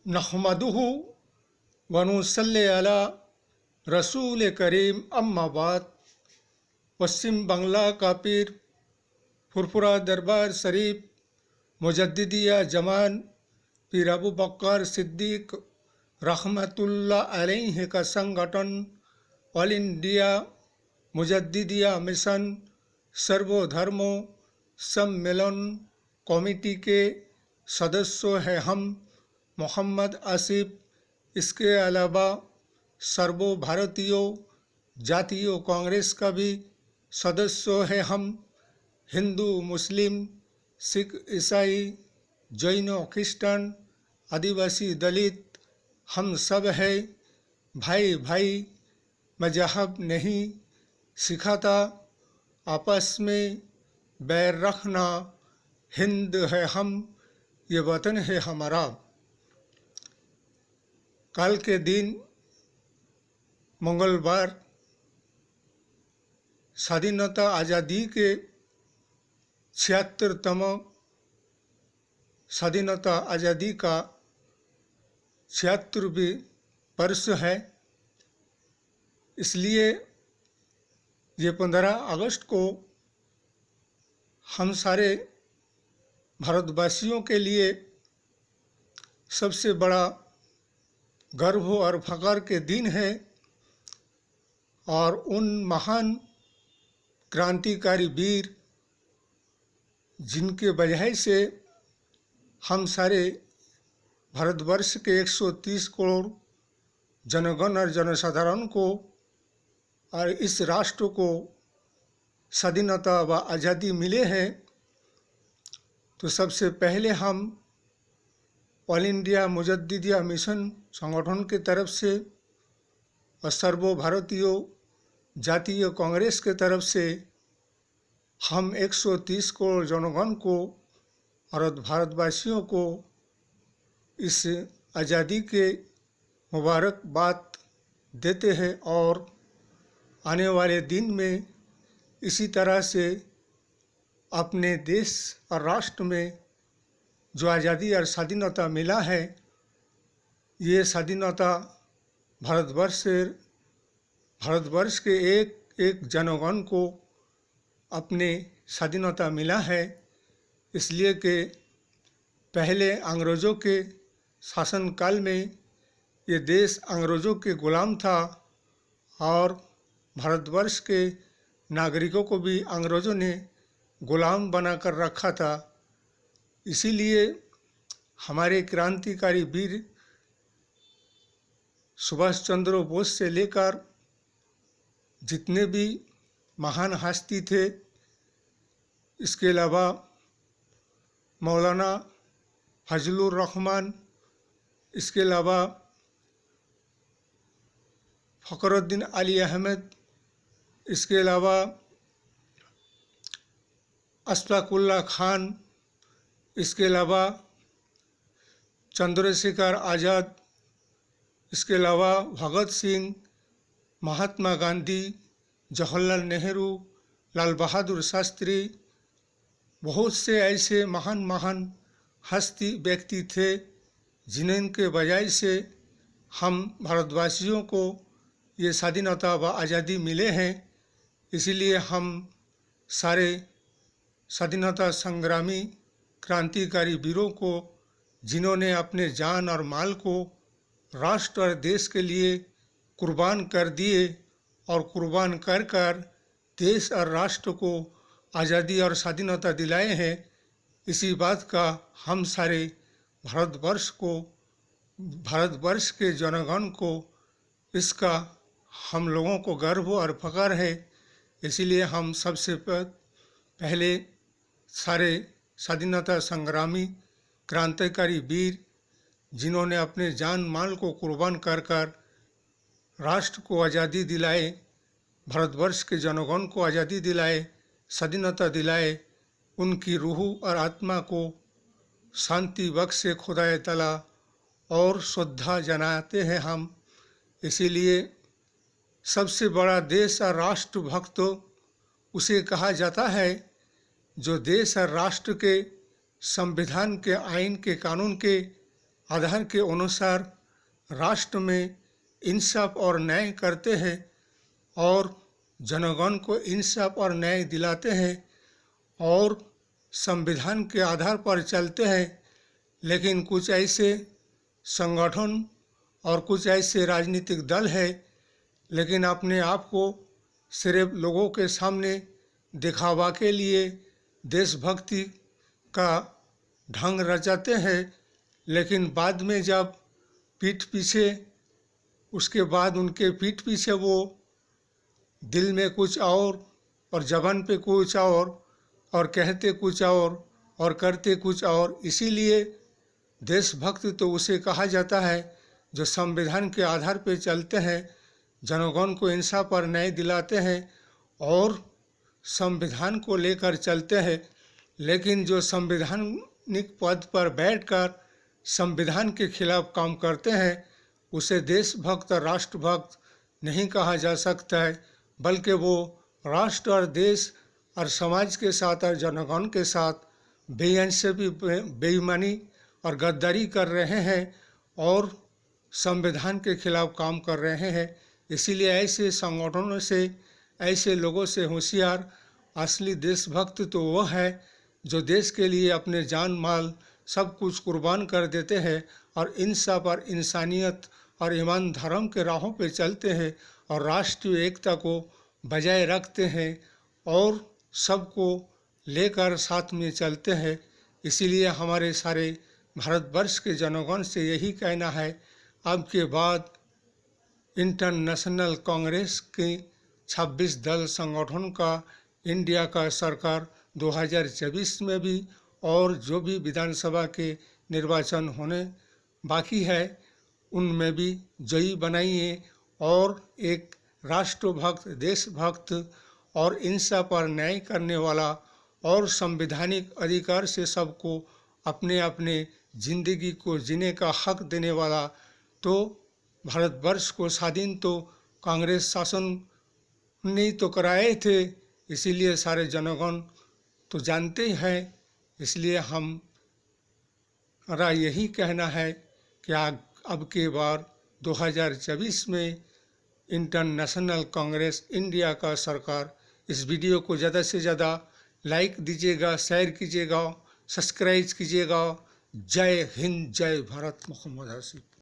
नहमदुहु व नुसल्ली अला रसूल करीम अम्मा बाद। पश्चिम बांग्ला का पीर फुरफुरा दरबार शरीफ मुजद्दिदिया जमान पीर अबू बकर सिद्दीक रहमतुल्लाह अलैहि का संगठन ऑल इंडिया मुजद्दिदिया मिशन सर्वधर्मों सम्मेलन कमेटी के सदस्यों हैं हम मोहम्मद आसिफ। इसके अलावा सर्वो भारतीयों जातीय कांग्रेस का भी सदस्य हैं हम। हिंदू मुस्लिम सिख ईसाई जैन क्रिश्चियन आदिवासी दलित हम सब है भाई भाई। मजहब नहीं सिखाता आपस में बैर रखना। हिंद है हम, ये वतन है हमारा। कल के दिन मंगलवार स्वाधीनता आज़ादी के 76तम स्वाधीनता आज़ादी का 76वीं वर्ष है। इसलिए ये 15 अगस्त को हम सारे भारतवासियों के लिए सबसे बड़ा गर्व और फख्र के दिन है। और उन महान क्रांतिकारी वीर जिनके वजह से हम सारे भारतवर्ष के 130 करोड़ जनगण और जनसाधारण को और इस राष्ट्र को स्वाधीनता व आज़ादी मिले हैं। तो सबसे पहले हम ऑल इंडिया मुजद्दिदिया मिशन संगठन की तरफ से और सर्व भारतीय जातीय कांग्रेस के तरफ से हम 130 करोड़ जनगण को और भारतवासियों को इस आज़ादी के मुबारकबाद देते हैं। और आने वाले दिन में इसी तरह से अपने देश और राष्ट्र में जो आज़ादी और स्वाधीनता मिला है, ये स्वाधीनता भारतवर्ष के एक एक जनगण को अपने स्वाधीनता मिला है। इसलिए कि पहले अंग्रेज़ों के शासनकाल में ये देश अंग्रेज़ों के ग़ुलाम था और भारतवर्ष के नागरिकों को भी अंग्रेज़ों ने ग़ुलाम बनाकर रखा था। इसीलिए हमारे क्रांतिकारी वीर सुभाष चंद्र बोस से लेकर जितने भी महान हस्ती थे, इसके अलावा मौलाना फजलुर रहमान, इसके अलावा फ़खरुद्दीन अली अहमद, इसके अलावा अशफाक़ुल्लाह खान, इसके अलावा चंद्रशेखर आज़ाद, इसके अलावा भगत सिंह, महात्मा गांधी, जवाहरलाल नेहरू, लाल बहादुर शास्त्री, बहुत से ऐसे महान महान हस्ती व्यक्ति थे जिनके वजह से हम भारतवासियों को ये स्वाधीनता व आज़ादी मिले हैं। इसीलिए हम सारे स्वाधीनता संग्रामी क्रांतिकारी वीरों को, जिन्होंने अपने जान और माल को राष्ट्र और देश के लिए कुर्बान कर दिए और कुर्बान कर कर देश और राष्ट्र को आज़ादी और स्वाधीनता दिलाए हैं, इसी बात का हम सारे भारतवर्ष के जनगण को इसका हम लोगों को गर्व और फख्र है। इसीलिए हम सबसे पहले सारे स्वाधीनता संग्रामी क्रांतिकारी वीर जिन्होंने अपने जान माल को कुर्बान कर कर राष्ट्र को आज़ादी दिलाए, भारतवर्ष के जनगण को आज़ादी दिलाए, स्वाधीनता दिलाए, उनकी रूह और आत्मा को शांति बख्शे खुदाए तआला और श्रद्धा जनाते हैं हम। इसीलिए सबसे बड़ा देश और राष्ट्र भक्त उसे कहा जाता है जो देश और राष्ट्र के संविधान के, आइन के, कानून के आधार के अनुसार राष्ट्र में इंसाफ और न्याय करते हैं और जनगण को इंसाफ और न्याय दिलाते हैं और संविधान के आधार पर चलते हैं। लेकिन कुछ ऐसे संगठन और कुछ ऐसे राजनीतिक दल है लेकिन अपने आप को सिर्फ लोगों के सामने दिखावा के लिए देशभक्ति का ढंग रचाते हैं, लेकिन बाद में जब उसके बाद उनके पीठ पीछे वो दिल में कुछ और ज़बान पे कुछ और कहते कुछ और करते कुछ और। इसीलिए देशभक्त तो उसे कहा जाता है जो संविधान के आधार पे चलते हैं, जनगण को इंसाफ और न्याय दिलाते हैं और संविधान को लेकर चलते हैं। लेकिन जो संवैधानिक पद पर बैठकर संविधान के खिलाफ काम करते हैं उसे देशभक्त और राष्ट्रभक्त नहीं कहा जा सकता है, बल्कि वो राष्ट्र और देश और समाज के साथ और जनगण के साथ बेइंसाफी बेईमानी और गद्दारी कर रहे हैं और संविधान के खिलाफ काम कर रहे हैं। इसीलिए ऐसे संगठनों से, ऐसे लोगों से होशियार असली देशभक्त तो वो है जो देश के लिए अपने जान माल सब कुछ कुर्बान कर देते हैं और इंसाफ और इंसानियत और ईमान धर्म के राहों पे चलते हैं और राष्ट्रीय एकता को बजाय रखते हैं और सबको लेकर साथ में चलते हैं। इसीलिए हमारे सारे भारतवर्ष के जनगण से यही कहना है, अब के बाद इंटरनेशनल कांग्रेस के 26 दल संगठन का इंडिया का सरकार 2024 में भी और जो भी विधानसभा के निर्वाचन होने बाकी है उनमें भी जयी बनाइए और एक राष्ट्रभक्त, देशभक्त और इंसाफ और न्याय करने वाला और संवैधानिक अधिकार से सबको अपने अपने जिंदगी को जीने का हक देने वाला। तो भारतवर्ष को स्वाधीन तो कांग्रेस शासन ने तो कराए थे, इसीलिए सारे जनगण तो जानते ही हैं। इसलिए हमारा यही कहना है कि अब के बार 2024 में इंटरनेशनल कांग्रेस इंडिया का सरकार। इस वीडियो को ज़्यादा से ज़्यादा लाइक दीजिएगा, शेयर कीजिएगा, सब्सक्राइब कीजिएगा। जय हिंद, जय भारत। मोहम्मद हसीब।